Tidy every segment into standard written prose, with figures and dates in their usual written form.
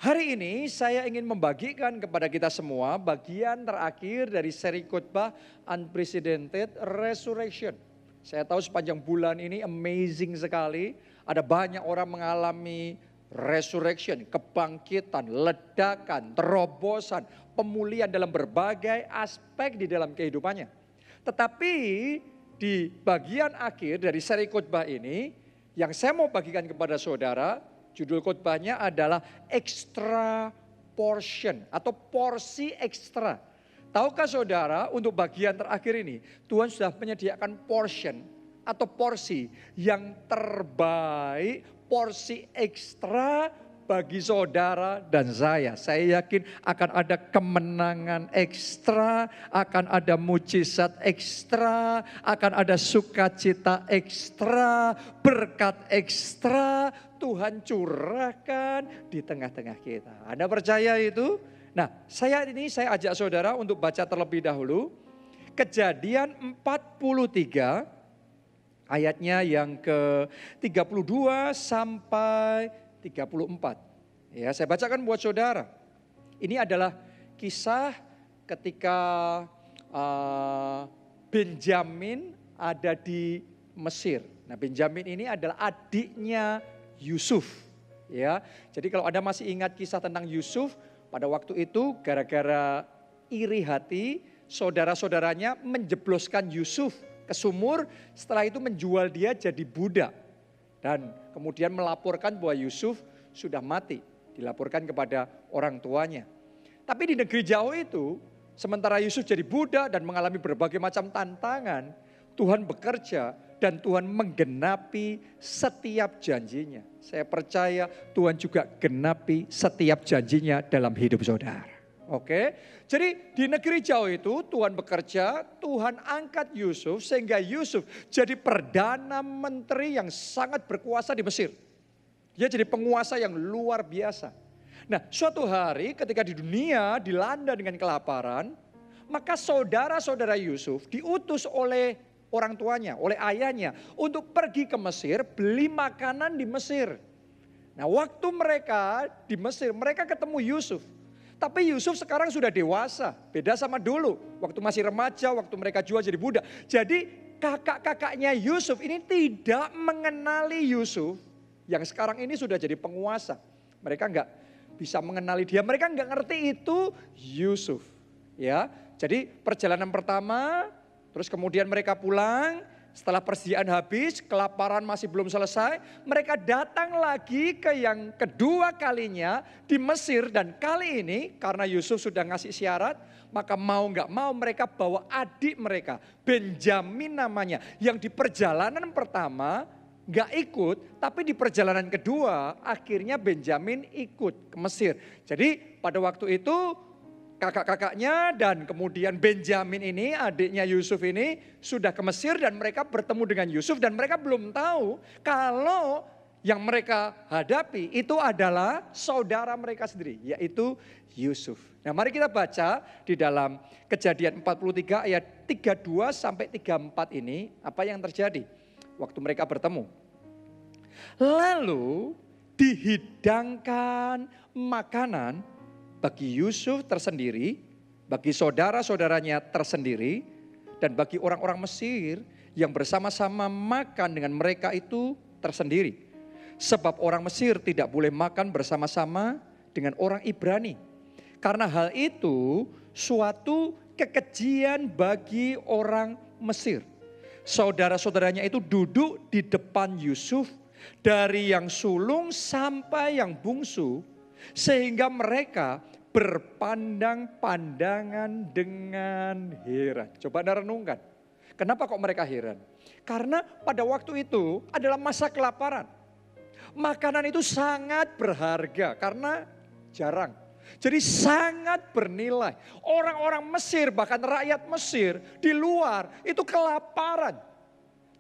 Hari ini saya ingin membagikan kepada kita semua bagian terakhir dari seri khotbah Unprecedented Resurrection. Saya tahu sepanjang bulan ini amazing sekali. Ada banyak orang mengalami resurrection, kebangkitan, ledakan, terobosan, pemulihan dalam berbagai aspek di dalam kehidupannya. Tetapi di bagian akhir dari seri khotbah ini, yang saya mau bagikan kepada saudara, judul khotbahnya adalah extra portion atau porsi ekstra. Tahukah saudara, untuk bagian terakhir ini Tuhan sudah menyediakan portion atau porsi yang terbaik, porsi ekstra bagi saudara dan saya. Saya yakin akan ada kemenangan ekstra, akan ada mujizat ekstra, akan ada sukacita ekstra, berkat ekstra Tuhan curahkan di tengah-tengah kita. Anda percaya itu? Nah, saya ajak saudara untuk baca terlebih dahulu Kejadian 43 ayatnya yang ke-32 sampai 34. Ya, saya bacakan buat saudara. Ini adalah kisah ketika Benjamin ada di Mesir. Nah, Benjamin ini adalah adiknya Yusuf. Ya, jadi kalau Anda masih ingat kisah tentang Yusuf, pada waktu itu gara-gara iri hati, saudara-saudaranya menjebloskan Yusuf ke sumur, setelah itu menjual dia jadi budak. Dan kemudian melaporkan bahwa Yusuf sudah mati, dilaporkan kepada orang tuanya. Tapi di negeri jauh itu, sementara Yusuf jadi budak dan mengalami berbagai macam tantangan, Tuhan bekerja dan Tuhan menggenapi setiap janjinya. Saya percaya Tuhan juga genapi setiap janjinya dalam hidup saudara. Oke, jadi di negeri jauh itu Tuhan bekerja, Tuhan angkat Yusuf sehingga Yusuf jadi perdana menteri yang sangat berkuasa di Mesir. Dia jadi penguasa yang luar biasa. Nah, suatu hari ketika di dunia dilanda dengan kelaparan, maka saudara-saudara Yusuf diutus oleh orang tuanya, oleh ayahnya untuk pergi ke Mesir, beli makanan di Mesir. Nah, waktu mereka di Mesir, mereka ketemu Yusuf. Tapi Yusuf sekarang sudah dewasa, beda sama dulu. Waktu masih remaja, waktu mereka jual jadi budak. Jadi kakak-kakaknya Yusuf ini tidak mengenali Yusuf yang sekarang ini sudah jadi penguasa. Mereka enggak bisa mengenali dia, mereka enggak ngerti itu Yusuf. Ya, jadi perjalanan pertama, terus kemudian mereka pulang. Setelah persediaan habis, kelaparan masih belum selesai, mereka datang lagi ke yang kedua kalinya di Mesir. Dan kali ini karena Yusuf sudah ngasih syarat, maka mau nggak mau mereka bawa adik mereka, Benjamin namanya, yang di perjalanan pertama nggak ikut, tapi di perjalanan kedua akhirnya Benjamin ikut ke Mesir. Jadi pada waktu itu kakak-kakaknya dan kemudian Benjamin ini, adiknya Yusuf ini sudah ke Mesir dan mereka bertemu dengan Yusuf dan mereka belum tahu kalau yang mereka hadapi itu adalah saudara mereka sendiri, yaitu Yusuf. Nah, mari kita baca di dalam Kejadian 43 ayat 32 sampai 34 ini apa yang terjadi waktu mereka bertemu. Lalu dihidangkan makanan bagi Yusuf tersendiri, bagi saudara-saudaranya tersendiri, dan bagi orang-orang Mesir yang bersama-sama makan dengan mereka itu tersendiri. Sebab orang Mesir tidak boleh makan bersama-sama dengan orang Ibrani. Karena hal itu suatu kekejian bagi orang Mesir. Saudara-saudaranya itu duduk di depan Yusuf dari yang sulung sampai yang bungsu, sehingga mereka berpandang-pandangan dengan heran. Coba Anda renungkan. Kenapa kok mereka heran? Karena pada waktu itu adalah masa kelaparan. Makanan itu sangat berharga karena jarang. Jadi sangat bernilai. Orang-orang Mesir, bahkan rakyat Mesir di luar itu kelaparan.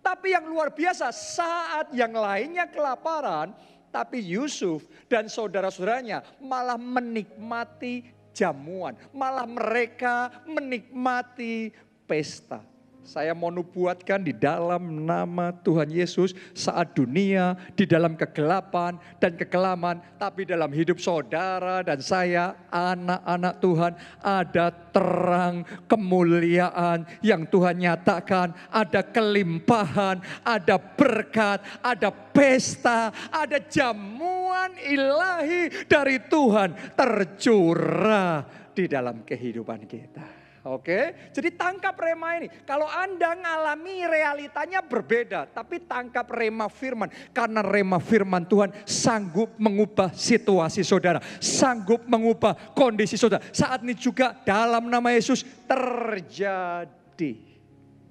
Tapi yang luar biasa, saat yang lainnya kelaparan, tapi Yusuf dan saudara-saudaranya malah menikmati jamuan. Malah mereka menikmati pesta. Saya mau nubuatkan di dalam nama Tuhan Yesus saat dunia di dalam kegelapan dan kekelaman. Tapi dalam hidup saudara dan saya, anak-anak Tuhan, ada terang kemuliaan yang Tuhan nyatakan. Ada kelimpahan, ada berkat, ada pesta, ada jamuan ilahi dari Tuhan tercurah di dalam kehidupan kita. Oke, jadi tangkap rema ini. Kalau Anda ngalami realitanya berbeda, tapi tangkap rema firman. Karena rema firman Tuhan sanggup mengubah situasi saudara. Sanggup mengubah kondisi saudara. Saat ini juga dalam nama Yesus terjadi.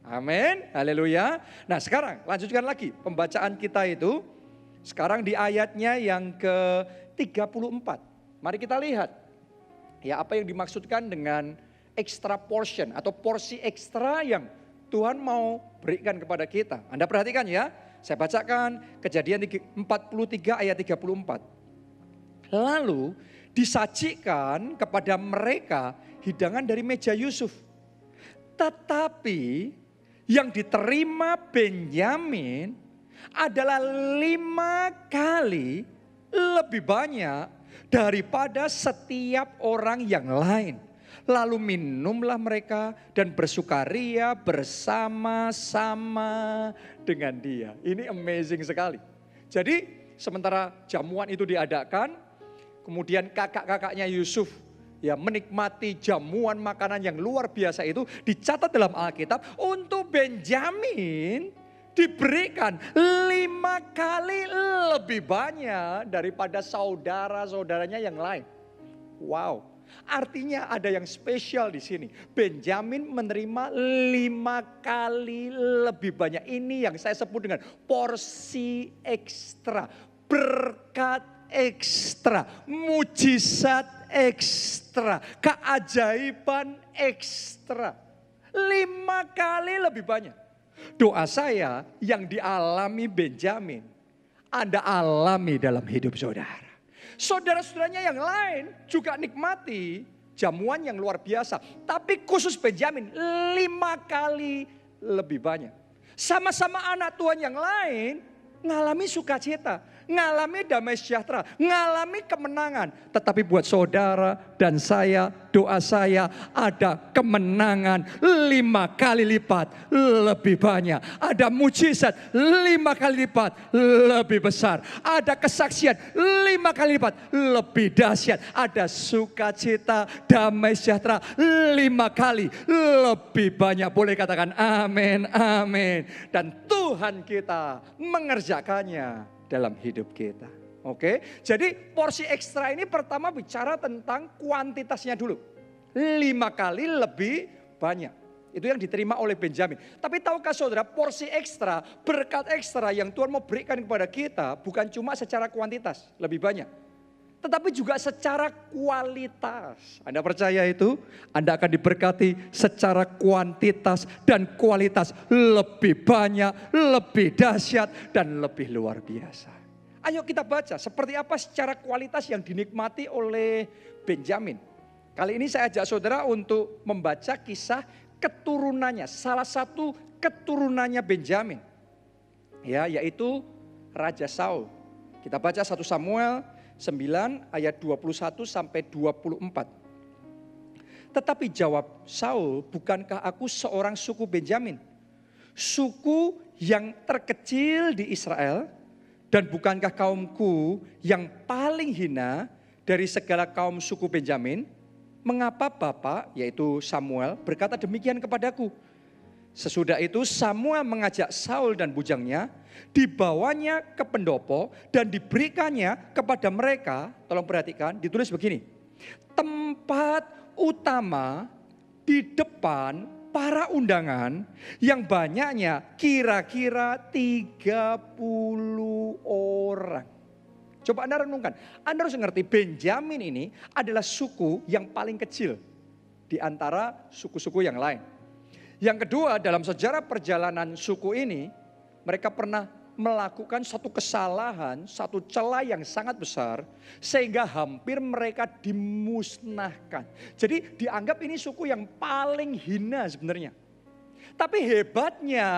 Amin, haleluya. Nah sekarang lanjutkan lagi pembacaan kita itu. Sekarang di ayatnya yang ke-34. Mari kita lihat. Ya apa yang dimaksudkan dengan extra portion atau porsi ekstra yang Tuhan mau berikan kepada kita. Anda perhatikan ya, saya bacakan Kejadian 43 ayat 34. Lalu disajikan kepada mereka hidangan dari meja Yusuf. Tetapi yang diterima Benyamin adalah 5 kali lebih banyak daripada setiap orang yang lain. Lalu minumlah mereka dan bersukaria bersama-sama dengan dia. Ini amazing sekali. Jadi sementara jamuan itu diadakan, kemudian kakak-kakaknya Yusuf ya menikmati jamuan makanan yang luar biasa itu, dicatat dalam Alkitab untuk Benyamin diberikan 5 kali lebih banyak daripada saudara-saudaranya yang lain. Wow. Artinya ada yang spesial di sini. Benyamin menerima 5 kali lebih banyak. Ini yang saya sebut dengan porsi ekstra, berkat ekstra, mujizat ekstra, keajaiban ekstra. 5 kali lebih banyak. Doa saya yang dialami Benyamin, Anda alami dalam hidup saudara. Saudara-saudaranya yang lain juga nikmati jamuan yang luar biasa. Tapi khusus Benyamin 5 kali lebih banyak. Sama-sama anak Tuhan yang lain ngalami sukacita, ngalami damai sejahtera, ngalami kemenangan. Tetapi buat saudara dan saya, doa saya ada kemenangan 5 kali lipat lebih banyak. Ada mujizat 5 kali lipat lebih besar. Ada kesaksian 5 kali lipat lebih dahsyat. Ada sukacita, damai sejahtera 5 kali lebih banyak. Boleh katakan amin, amin. Dan Tuhan kita mengerjakannya dalam hidup kita. Oke, jadi porsi ekstra ini pertama bicara tentang kuantitasnya dulu. 5 kali lebih banyak. Itu yang diterima oleh Benyamin. Tapi tahukah saudara, porsi ekstra, berkat ekstra yang Tuhan mau berikan kepada kita bukan cuma secara kuantitas lebih banyak, tetapi juga secara kualitas. Anda percaya itu? Anda akan diberkati secara kuantitas dan kualitas lebih banyak, lebih dahsyat dan lebih luar biasa. Ayo kita baca seperti apa secara kualitas yang dinikmati oleh Benyamin. Kali ini saya ajak saudara untuk membaca kisah keturunannya, salah satu keturunannya Benyamin, ya, yaitu Raja Saul. Kita baca 1 Samuel 9 ayat 21 sampai 24. Tetapi jawab Saul, bukankah aku seorang suku Benyamin, suku yang terkecil di Israel, dan bukankah kaumku yang paling hina dari segala kaum suku Benyamin? Mengapa Bapak, yaitu Samuel, berkata demikian kepadaku? Sesudah itu Samuel mengajak Saul dan bujangnya, dibawanya ke pendopo dan diberikannya kepada mereka. Tolong perhatikan, ditulis begini. Tempat utama di depan para undangan yang banyaknya kira-kira 30 orang. Coba Anda renungkan, Anda harus mengerti Benyamin ini adalah suku yang paling kecil di antara suku-suku yang lain. Yang kedua, dalam sejarah perjalanan suku ini, mereka pernah melakukan satu kesalahan, satu celah yang sangat besar, sehingga hampir mereka dimusnahkan. Jadi dianggap ini suku yang paling hina sebenarnya. Tapi hebatnya,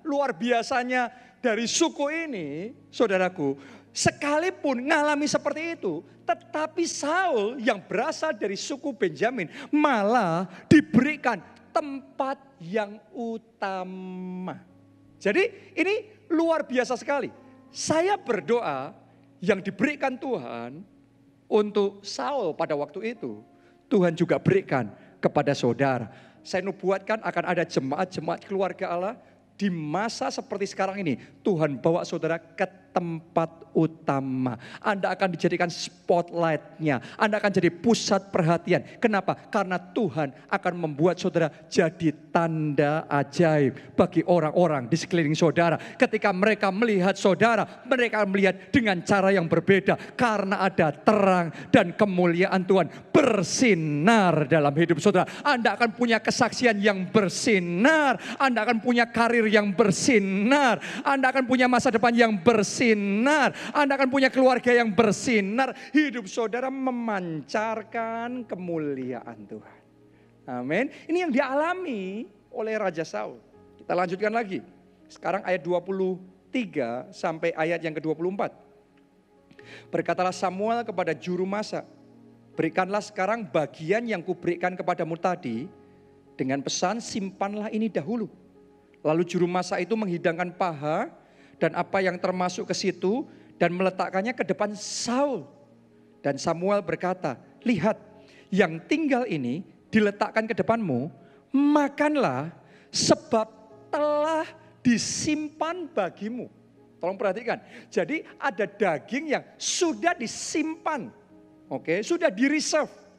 luar biasanya dari suku ini, saudaraku, sekalipun mengalami seperti itu, tetapi Saul yang berasal dari suku Benjamin malah diberikan tempat yang utama. Jadi ini luar biasa sekali. Saya berdoa yang diberikan Tuhan untuk Saul pada waktu itu, Tuhan juga berikan kepada saudara. Saya nubuatkan akan ada jemaat-jemaat keluarga Allah di masa seperti sekarang ini. Tuhan bawa saudara ke tempat utama. Anda akan dijadikan spotlight-nya. Anda akan jadi pusat perhatian. Kenapa? Karena Tuhan akan membuat saudara jadi tanda ajaib bagi orang-orang di sekeliling saudara. Ketika mereka melihat saudara, mereka melihat dengan cara yang berbeda. Karena ada terang dan kemuliaan Tuhan bersinar dalam hidup saudara. Anda akan punya kesaksian yang bersinar. Anda akan punya karir yang bersinar. Anda akan punya masa depan yang bersinar. Anda akan punya keluarga yang bersinar. Hidup saudara memancarkan kemuliaan Tuhan. Amin. Ini yang dialami oleh Raja Saul. Kita lanjutkan lagi. Sekarang ayat 23 sampai ayat yang ke-24. Berkatalah Samuel kepada juru masak, berikanlah sekarang bagian yang kuberikan kepadamu tadi, dengan pesan simpanlah ini dahulu. Lalu juru masak itu menghidangkan paha dan apa yang termasuk ke situ dan meletakkannya ke depan Saul. Dan Samuel berkata, lihat yang tinggal ini diletakkan ke depanmu, makanlah sebab telah disimpan bagimu. Tolong perhatikan, jadi ada daging yang sudah disimpan, oke, sudah di-reserve.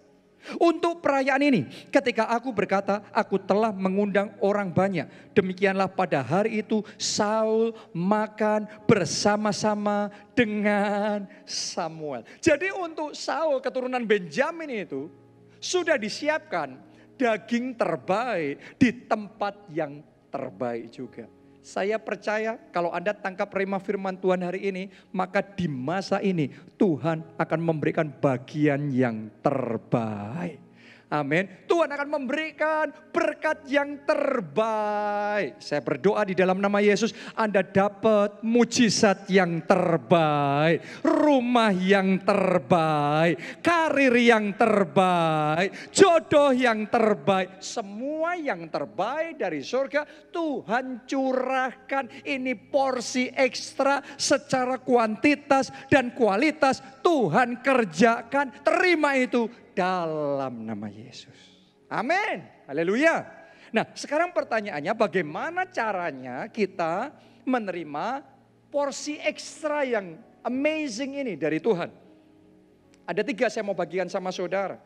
Untuk perayaan ini, ketika aku berkata, aku telah mengundang orang banyak. Demikianlah pada hari itu Saul makan bersama-sama dengan Samuel. Jadi untuk Saul keturunan Benjamin itu sudah disiapkan daging terbaik di tempat yang terbaik juga. Saya percaya kalau Anda tangkap rema firman Tuhan hari ini, maka di masa ini Tuhan akan memberikan bagian yang terbaik. Amin. Tuhan akan memberikan berkat yang terbaik. Saya berdoa di dalam nama Yesus, Anda dapat mujizat yang terbaik, rumah yang terbaik, karir yang terbaik, jodoh yang terbaik. Semua yang terbaik dari surga Tuhan curahkan. Ini porsi ekstra secara kuantitas dan kualitas Tuhan kerjakan. Terima itu dalam nama Yesus. Amin. Haleluya. Nah, sekarang pertanyaannya, bagaimana caranya kita menerima porsi ekstra yang amazing ini dari Tuhan? Ada 3 saya mau bagikan sama saudara.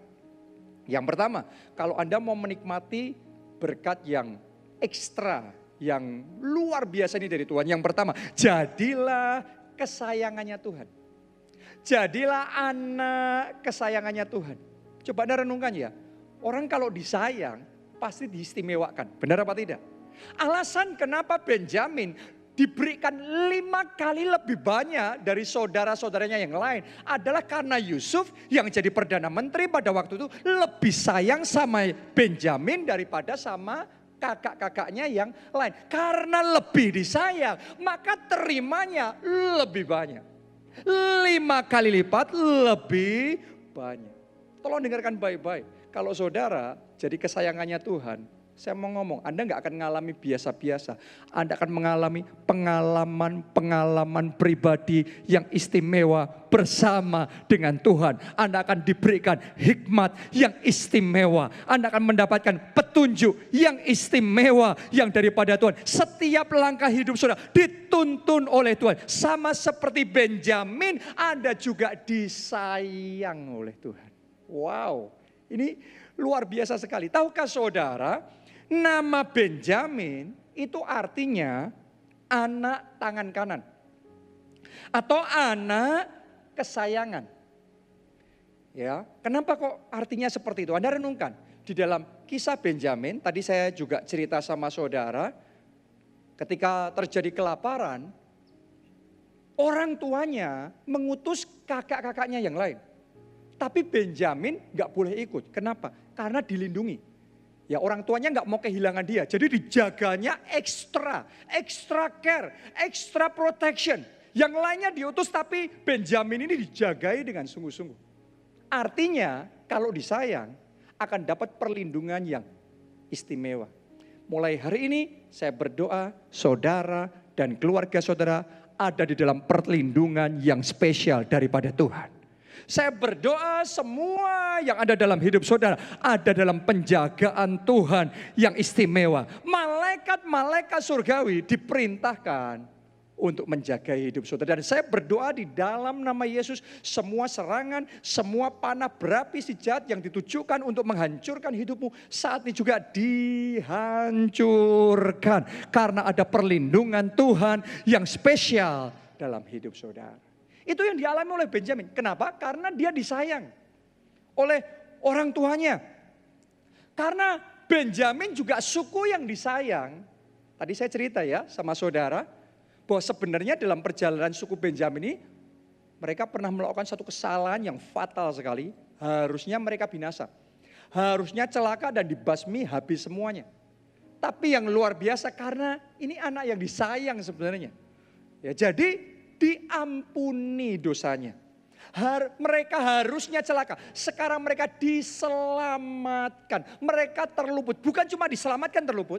Yang pertama, kalau Anda mau menikmati berkat yang ekstra, yang luar biasa ini dari Tuhan. Yang pertama, jadilah kesayangannya Tuhan. Jadilah anak kesayangannya Tuhan. Coba Anda renungkan ya, orang kalau disayang pasti diistimewakan, benar apa tidak? Alasan kenapa Benjamin diberikan 5 kali lebih banyak dari saudara-saudaranya yang lain adalah karena Yusuf yang jadi Perdana Menteri pada waktu itu lebih sayang sama Benjamin daripada sama kakak-kakaknya yang lain. Karena lebih disayang, maka terimanya lebih banyak. 5 kali lipat lebih banyak. Tolong dengarkan baik-baik. Kalau saudara jadi kesayangannya Tuhan, saya mau ngomong, Anda nggak akan mengalami biasa-biasa. Anda akan mengalami pengalaman pribadi yang istimewa bersama dengan Tuhan. Anda akan diberikan hikmat yang istimewa. Anda akan mendapatkan petunjuk yang istimewa yang daripada Tuhan. Setiap langkah hidup saudara dituntun oleh Tuhan. Sama seperti Benjamin, Anda juga disayang oleh Tuhan. Wow, ini luar biasa sekali. Tahukah saudara, nama Benjamin itu artinya anak tangan kanan. Atau anak kesayangan. Ya, kenapa kok artinya seperti itu? Anda renungkan. Di dalam kisah Benjamin, tadi saya juga cerita sama saudara, ketika terjadi kelaparan, orang tuanya mengutus kakak-kakaknya yang lain. Tapi Benjamin gak boleh ikut. Kenapa? Karena dilindungi. Ya orang tuanya nggak mau kehilangan dia. Jadi dijaganya extra care, extra protection. Yang lainnya diutus tapi Benjamin ini dijagai dengan sungguh-sungguh. Artinya kalau disayang akan dapat perlindungan yang istimewa. Mulai hari ini saya berdoa saudara dan keluarga saudara ada di dalam perlindungan yang spesial daripada Tuhan. Saya berdoa semua yang ada dalam hidup saudara ada dalam penjagaan Tuhan yang istimewa. Malaikat-malaikat surgawi diperintahkan untuk menjaga hidup saudara. Dan saya berdoa di dalam nama Yesus semua serangan, semua panah berapi si jahat yang ditujukan untuk menghancurkan hidupmu saat ini juga dihancurkan. Karena ada perlindungan Tuhan yang spesial dalam hidup saudara. Itu yang dialami oleh Benjamin. Kenapa? Karena dia disayang oleh orang tuanya. Karena Benjamin juga suku yang disayang. Tadi saya cerita ya sama saudara, bahwa sebenarnya dalam perjalanan suku Benjamin ini, mereka pernah melakukan satu kesalahan yang fatal sekali. Harusnya mereka binasa. Harusnya celaka dan dibasmi habis semuanya. Tapi yang luar biasa karena ini anak yang disayang sebenarnya. Ya, jadi diampuni dosanya. Mereka harusnya celaka. Sekarang mereka diselamatkan. Mereka terluput. Bukan cuma diselamatkan terluput.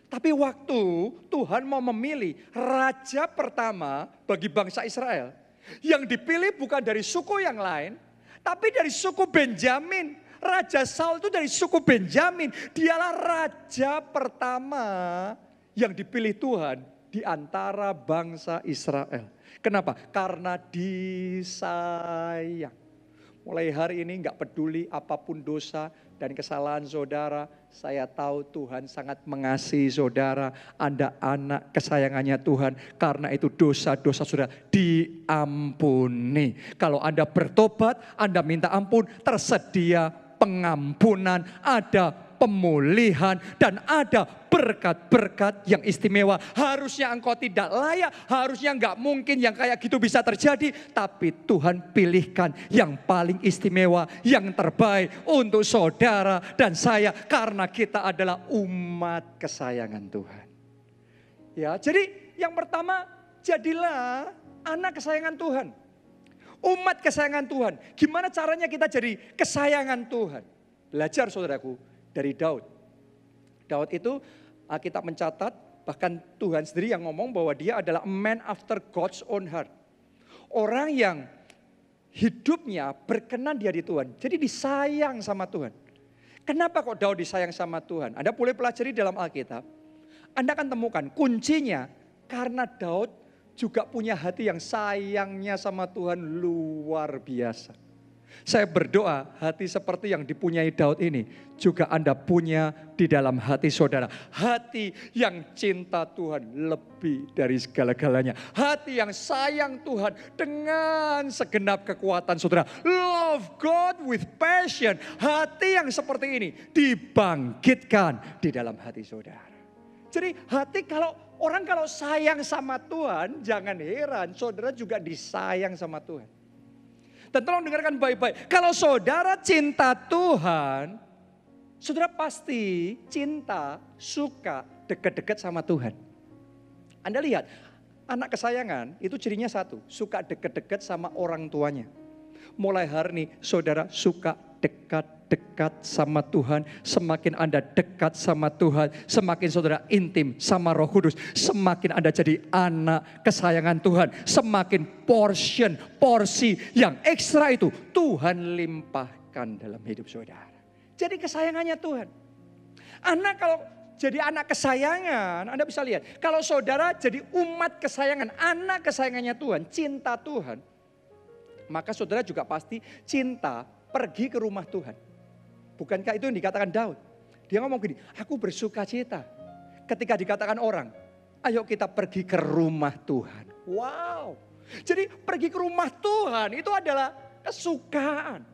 Tapi waktu Tuhan mau memilih raja pertama bagi bangsa Israel. Yang dipilih bukan dari suku yang lain. Tapi dari suku Benjamin. Raja Saul itu dari suku Benjamin. Dialah raja pertama yang dipilih Tuhan di antara bangsa Israel. Kenapa? Karena disayang. Mulai hari ini gak peduli apapun dosa dan kesalahan saudara. Saya tahu Tuhan sangat mengasihi saudara. Anda anak kesayangannya Tuhan. Karena itu dosa-dosa saudara diampuni. Kalau Anda bertobat, Anda minta ampun, tersedia pengampunan, ada pemulihan, dan ada berkat-berkat yang istimewa. Harusnya engkau tidak layak, harusnya enggak mungkin yang kayak gitu bisa terjadi. Tapi Tuhan pilihkan yang paling istimewa, yang terbaik untuk saudara dan saya. Karena kita adalah umat kesayangan Tuhan. Ya, jadi yang pertama, jadilah anak kesayangan Tuhan. Umat kesayangan Tuhan. Gimana caranya kita jadi kesayangan Tuhan? Belajar saudaraku dari Daud. Daud itu kita mencatat bahkan Tuhan sendiri yang ngomong bahwa dia adalah a man after God's own heart. Orang yang hidupnya berkenan di hati Tuhan. Jadi disayang sama Tuhan. Kenapa kok Daud disayang sama Tuhan? Anda boleh pelajari dalam Alkitab. Anda akan temukan kuncinya karena Daud juga punya hati yang sayangnya sama Tuhan luar biasa. Saya berdoa hati seperti yang dipunyai Daud ini juga Anda punya di dalam hati saudara. Hati yang cinta Tuhan lebih dari segala-galanya. Hati yang sayang Tuhan dengan segenap kekuatan saudara. Love God with passion. Hati yang seperti ini dibangkitkan di dalam hati saudara. Jadi hati orang kalau sayang sama Tuhan, jangan heran saudara juga disayang sama Tuhan. Dan tolong dengarkan baik-baik. Kalau saudara cinta Tuhan, saudara pasti cinta, suka, dekat-dekat sama Tuhan. Anda lihat, anak kesayangan itu cirinya satu, suka dekat-dekat sama orang tuanya. Mulai hari ini saudara suka dekat-dekat sama Tuhan. Semakin Anda dekat sama Tuhan, semakin saudara intim sama Roh Kudus. Semakin Anda jadi anak kesayangan Tuhan. Semakin porsi yang ekstra itu Tuhan limpahkan dalam hidup saudara. Jadi kesayangannya Tuhan. Anak kalau jadi anak kesayangan, Anda bisa lihat. Kalau saudara jadi umat kesayangan, anak kesayangannya Tuhan, cinta Tuhan. Maka saudara juga pasti cinta pergi ke rumah Tuhan. Bukankah itu yang dikatakan Daud? Dia ngomong gini, aku bersuka cita ketika dikatakan orang, ayo kita pergi ke rumah Tuhan. Wow. Jadi pergi ke rumah Tuhan itu adalah kesukaan.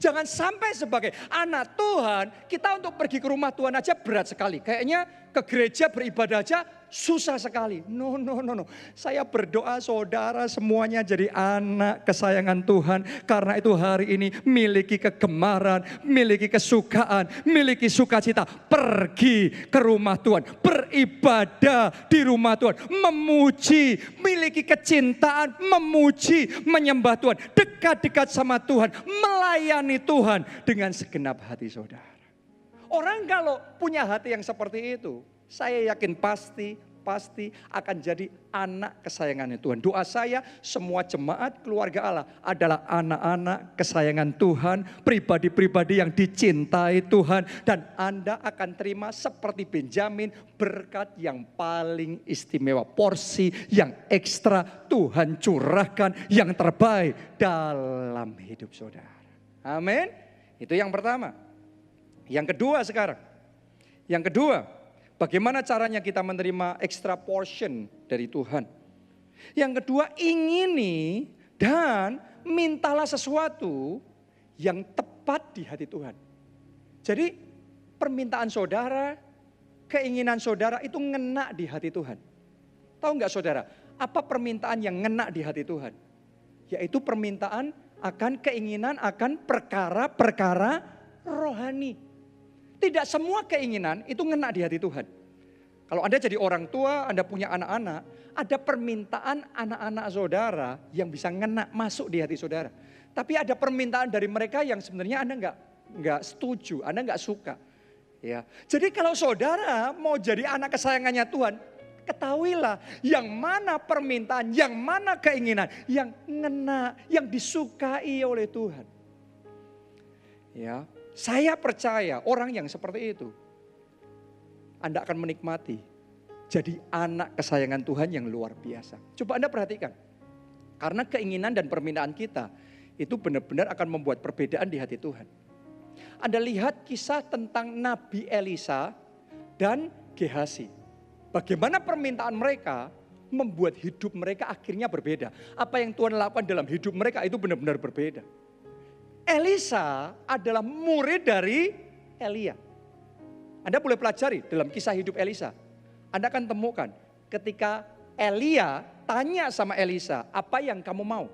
Jangan sampai sebagai anak Tuhan, kita untuk pergi ke rumah Tuhan aja berat sekali. Kayaknya ke gereja beribadah aja susah sekali. No. Saya berdoa saudara semuanya jadi anak kesayangan Tuhan. Karena itu hari ini miliki kegemaran, miliki kesukaan, miliki sukacita. Pergi ke rumah Tuhan, beribadah di rumah Tuhan, memuji, miliki kecintaan, memuji, menyembah Tuhan, dekat-dekat sama Tuhan, melayani Tuhan dengan segenap hati saudara. Orang kalau punya hati yang seperti itu, saya yakin pasti akan jadi anak kesayangannya Tuhan. Doa saya, semua jemaat keluarga Allah adalah anak-anak kesayangan Tuhan, pribadi-pribadi yang dicintai Tuhan. Dan Anda akan terima seperti Benjamin, berkat yang paling istimewa. Porsi yang ekstra Tuhan curahkan yang terbaik dalam hidup saudara. Amin. Itu yang pertama. Yang kedua sekarang. Yang kedua, bagaimana caranya kita menerima extra portion dari Tuhan? Yang kedua, ingini dan mintalah sesuatu yang tepat di hati Tuhan. Jadi permintaan saudara, keinginan saudara itu ngena di hati Tuhan. Tahu nggak saudara, apa permintaan yang ngena di hati Tuhan? Yaitu permintaan akan keinginan akan perkara-perkara rohani. Tidak semua keinginan itu ngena di hati Tuhan. Kalau Anda jadi orang tua, Anda punya anak-anak, ada permintaan anak-anak saudara yang bisa ngena masuk di hati saudara. Tapi ada permintaan dari mereka yang sebenarnya Anda nggak setuju, Anda nggak suka. Ya, jadi kalau saudara mau jadi anak kesayangannya Tuhan, ketahuilah yang mana permintaan, yang mana keinginan, yang ngena, yang disukai oleh Tuhan. Ya. Saya percaya orang yang seperti itu, Anda akan menikmati jadi anak kesayangan Tuhan yang luar biasa. Coba Anda perhatikan, karena keinginan dan permintaan kita itu benar-benar akan membuat perbedaan di hati Tuhan. Anda lihat kisah tentang Nabi Elisa dan Gehasi. Bagaimana permintaan mereka membuat hidup mereka akhirnya berbeda. Apa yang Tuhan lakukan dalam hidup mereka itu benar-benar berbeda. Elisa adalah murid dari Elia. Anda boleh pelajari dalam kisah hidup Elisa. Anda akan temukan ketika Elia tanya sama Elisa, apa yang kamu mau?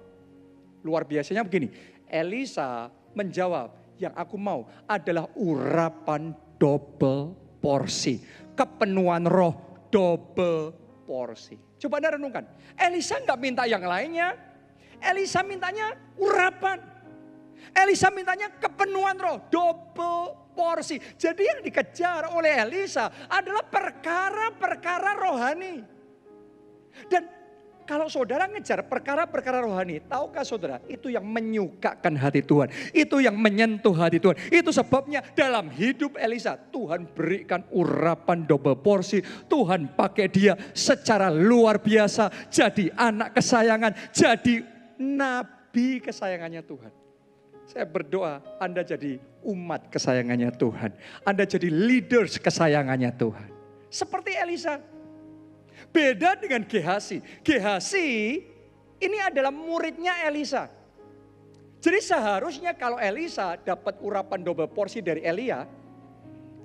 Luar biasanya begini, Elisa menjawab, yang aku mau adalah urapan double porsi. Kepenuhan roh double porsi. Coba Anda renungkan, Elisa nggak minta yang lainnya. Elisa mintanya urapan. Elisa mintanya kepenuhan roh, double porsi. Jadi yang dikejar oleh Elisa adalah perkara-perkara rohani. Dan kalau saudara ngejar perkara-perkara rohani, tahukah saudara, itu yang menyukakan hati Tuhan. Itu yang menyentuh hati Tuhan. Itu sebabnya dalam hidup Elisa, Tuhan berikan urapan double porsi. Tuhan pakai dia secara luar biasa. Jadi anak kesayangan, jadi nabi kesayangannya Tuhan. Saya berdoa Anda jadi umat kesayangannya Tuhan. Anda jadi leaders kesayangannya Tuhan. Seperti Elisa. Beda dengan Gehasi. Gehasi ini adalah muridnya Elisa. Jadi seharusnya kalau Elisa dapat urapan double porsi dari Elia,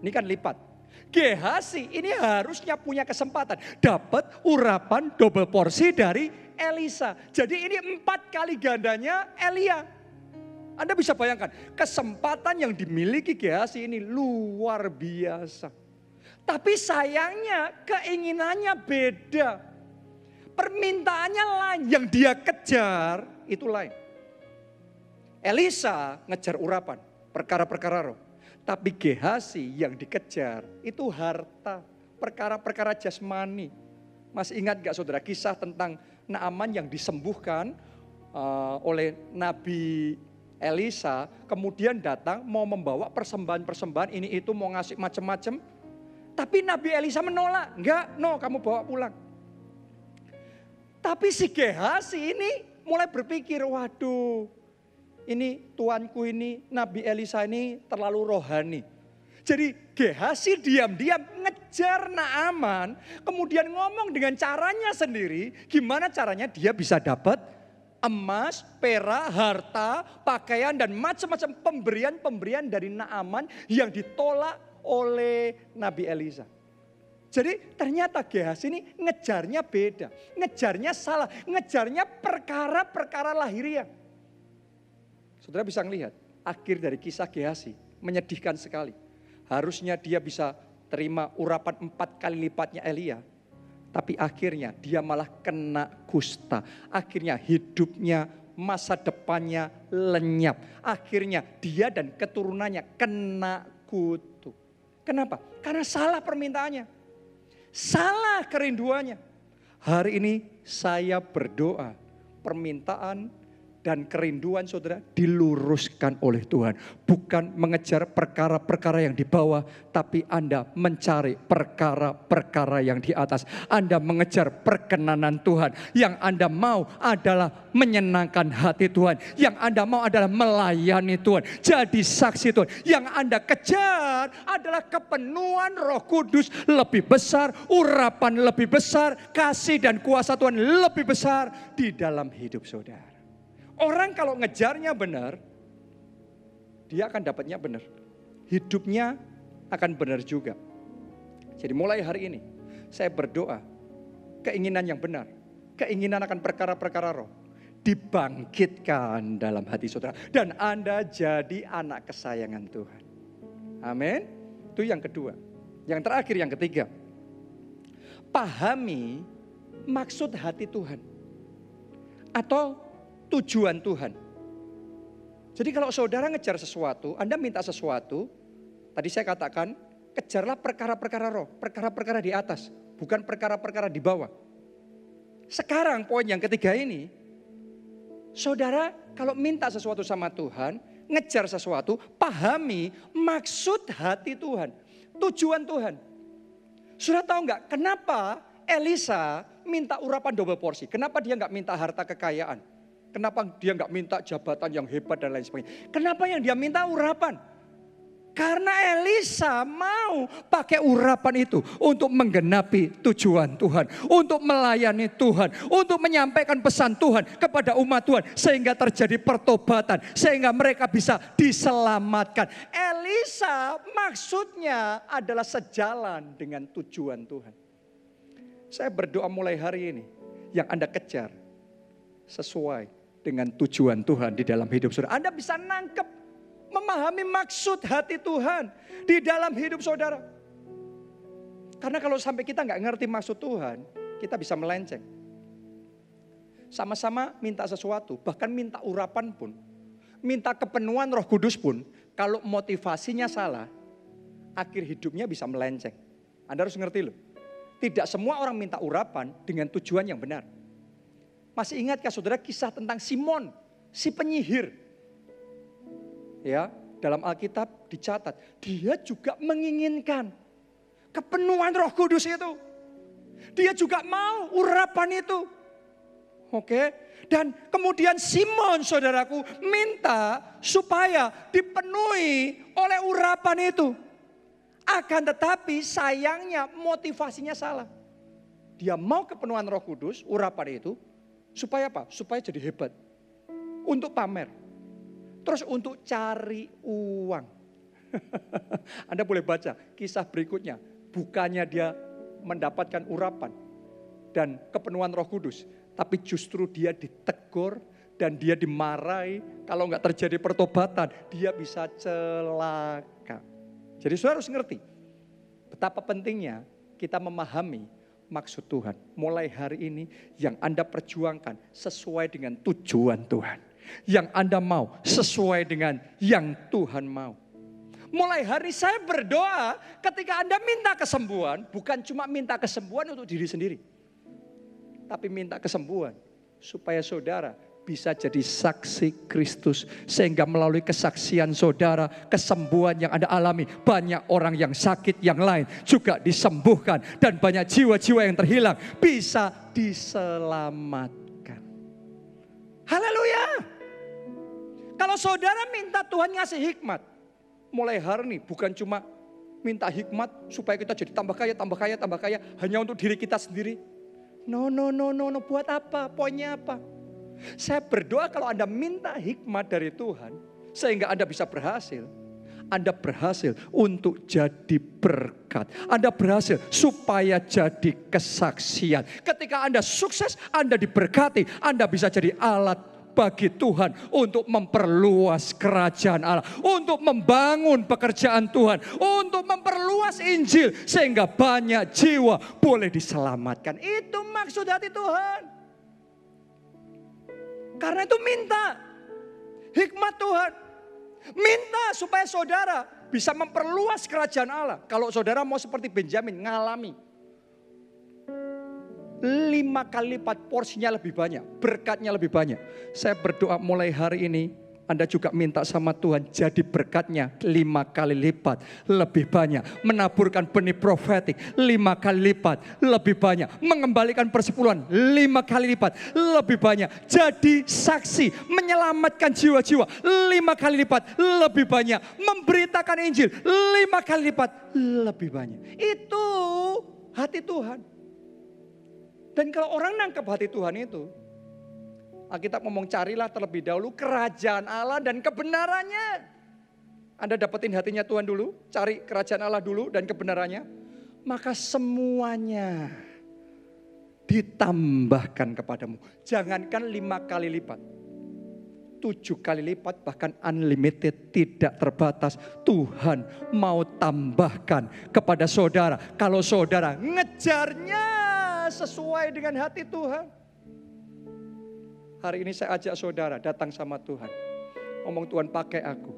ini kan lipat. Gehasi ini harusnya punya kesempatan dapat urapan double porsi dari Elisa. Jadi ini 4 kali gandanya Elia. Anda bisa bayangkan, kesempatan yang dimiliki Gehasi ini luar biasa. Tapi sayangnya keinginannya beda. Permintaannya lain, yang dia kejar itu lain. Elisa ngejar urapan, perkara-perkara roh. Tapi Gehasi yang dikejar itu harta, perkara-perkara jasmani. Masih ingat gak saudara kisah tentang Naaman yang disembuhkan oleh Nabi Elisa, kemudian datang mau membawa persembahan-persembahan ini itu mau ngasih macam-macam. Tapi Nabi Elisa menolak, enggak, no kamu bawa pulang. Tapi si Gehasi ini mulai berpikir, waduh ini tuanku ini Nabi Elisa ini terlalu rohani. Jadi Gehasi diam-diam ngejar Naaman, kemudian ngomong dengan caranya sendiri, gimana caranya dia bisa dapat emas, perak, harta, pakaian dan macam-macam pemberian-pemberian dari Naaman yang ditolak oleh Nabi Elisa. Jadi ternyata Gehazi ini ngejarnya beda, ngejarnya salah, ngejarnya perkara-perkara lahiriah. Saudara bisa melihat akhir dari kisah Gehazi menyedihkan sekali. Harusnya dia bisa terima urapan 4 kali lipatnya Elia. Tapi akhirnya dia malah kena kusta. Akhirnya hidupnya, masa depannya lenyap. Akhirnya dia dan keturunannya kena kutuk. Kenapa? Karena salah permintaannya. Salah kerinduannya. Hari ini saya berdoa permintaan dan kerinduan saudara diluruskan oleh Tuhan. Bukan mengejar perkara-perkara yang di bawah, tapi Anda mencari perkara-perkara yang di atas. Anda mengejar perkenanan Tuhan. Yang Anda mau adalah menyenangkan hati Tuhan. Yang Anda mau adalah melayani Tuhan. Jadi saksi Tuhan. Yang Anda kejar adalah kepenuhan Roh Kudus lebih besar, urapan lebih besar, kasih dan kuasa Tuhan lebih besar di dalam hidup saudara. Orang kalau ngejarnya benar, dia akan dapatnya benar. Hidupnya akan benar juga. Jadi mulai hari ini, saya berdoa, keinginan yang benar, keinginan akan perkara-perkara roh, dibangkitkan dalam hati saudara. Dan Anda jadi anak kesayangan Tuhan. Amin. Itu yang kedua. Yang terakhir, yang ketiga. Pahami maksud hati Tuhan. Atau tujuan Tuhan. Jadi kalau saudara ngejar sesuatu, Anda minta sesuatu, tadi saya katakan, kejarlah perkara-perkara roh, perkara-perkara di atas, bukan perkara-perkara di bawah. Sekarang poin yang ketiga ini, saudara kalau minta sesuatu sama Tuhan, ngejar sesuatu, pahami maksud hati Tuhan, tujuan Tuhan. Saudara tahu nggak kenapa Elisa minta urapan double porsi? Kenapa dia nggak minta harta kekayaan? Kenapa dia nggak minta jabatan yang hebat dan lain sebagainya? Kenapa yang dia minta urapan? Karena Elisa mau pakai urapan itu untuk menggenapi tujuan Tuhan. Untuk melayani Tuhan. Untuk menyampaikan pesan Tuhan kepada umat Tuhan. Sehingga terjadi pertobatan. Sehingga mereka bisa diselamatkan. Elisa maksudnya adalah sejalan dengan tujuan Tuhan. Saya berdoa mulai hari ini. Yang Anda kejar sesuai dengan tujuan Tuhan di dalam hidup saudara. Anda bisa nangkep, memahami maksud hati Tuhan di dalam hidup saudara. Karena kalau sampai kita nggak ngerti maksud Tuhan, kita bisa melenceng. Sama-sama minta sesuatu, bahkan minta urapan pun, minta kepenuhan Roh Kudus pun, kalau motivasinya salah, akhir hidupnya bisa melenceng. Anda harus ngerti loh. Tidak semua orang minta urapan dengan tujuan yang benar. Masih ingatkah saudara kisah tentang Simon, si penyihir? Ya, dalam Alkitab dicatat, dia juga menginginkan kepenuhan Roh Kudus itu. Dia juga mau urapan itu. Oke, dan kemudian Simon saudaraku minta supaya dipenuhi oleh urapan itu. Akan tetapi sayangnya motivasinya salah. Dia mau kepenuhan Roh Kudus, urapan itu. Supaya apa? Supaya jadi hebat. Untuk pamer. Terus untuk cari uang. Anda boleh baca kisah berikutnya. Bukannya dia mendapatkan urapan dan kepenuhan Roh Kudus. Tapi justru dia ditegur dan dia dimarahi. Kalau nggak terjadi pertobatan, dia bisa celaka. Jadi saudara harus ngerti. Betapa pentingnya kita memahami maksud Tuhan. Mulai hari ini yang Anda perjuangkan sesuai dengan tujuan Tuhan. Yang Anda mau sesuai dengan yang Tuhan mau. Mulai hari saya berdoa ketika Anda minta kesembuhan. Bukan cuma minta kesembuhan untuk diri sendiri. Tapi minta kesembuhan supaya saudara bisa jadi saksi Kristus. Sehingga melalui kesaksian saudara, kesembuhan yang Anda alami, banyak orang yang sakit yang lain juga disembuhkan. Dan banyak jiwa-jiwa yang terhilang bisa diselamatkan. Haleluya. Kalau saudara minta Tuhan ngasih hikmat, mulai hari ini bukan cuma minta hikmat supaya kita jadi tambah kaya, tambah kaya, tambah kaya, hanya untuk diri kita sendiri. No. Buat apa? Poinnya apa? Saya berdoa kalau Anda minta hikmat dari Tuhan, sehingga Anda bisa berhasil. Anda berhasil untuk jadi berkat. Anda berhasil supaya jadi kesaksian. Ketika Anda sukses, Anda diberkati, Anda bisa jadi alat bagi Tuhan untuk memperluas kerajaan Allah, untuk membangun pekerjaan Tuhan, untuk memperluas Injil sehingga banyak jiwa boleh diselamatkan. Itu maksud hati Tuhan. Karena itu minta hikmat Tuhan. Minta supaya saudara bisa memperluas kerajaan Allah. Kalau saudara mau seperti Benjamin ngalami 5 kali lipat, porsinya lebih banyak, berkatnya lebih banyak. Saya berdoa mulai hari ini Anda juga minta sama Tuhan jadi berkatnya 5 kali lipat lebih banyak. Menaburkan benih profetik 5 kali lipat lebih banyak. Mengembalikan persepuluhan 5 kali lipat lebih banyak. Jadi saksi menyelamatkan jiwa-jiwa 5 kali lipat lebih banyak. Memberitakan Injil 5 kali lipat lebih banyak. Itu hati Tuhan. Dan kalau orang nangkep hati Tuhan itu, Alkitab ngomong carilah terlebih dahulu kerajaan Allah dan kebenarannya. Anda dapetin hatinya Tuhan dulu, cari kerajaan Allah dulu dan kebenarannya. Maka semuanya ditambahkan kepadamu. Jangankan 5 kali lipat, 7 kali lipat, bahkan unlimited, tidak terbatas. Tuhan mau tambahkan kepada saudara. Kalau saudara ngejarnya sesuai dengan hati Tuhan. Hari ini saya ajak saudara datang sama Tuhan. Ngomong, Tuhan pakai aku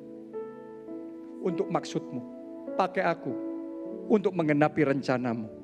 untuk maksudmu. Pakai aku untuk menggenapi rencanamu.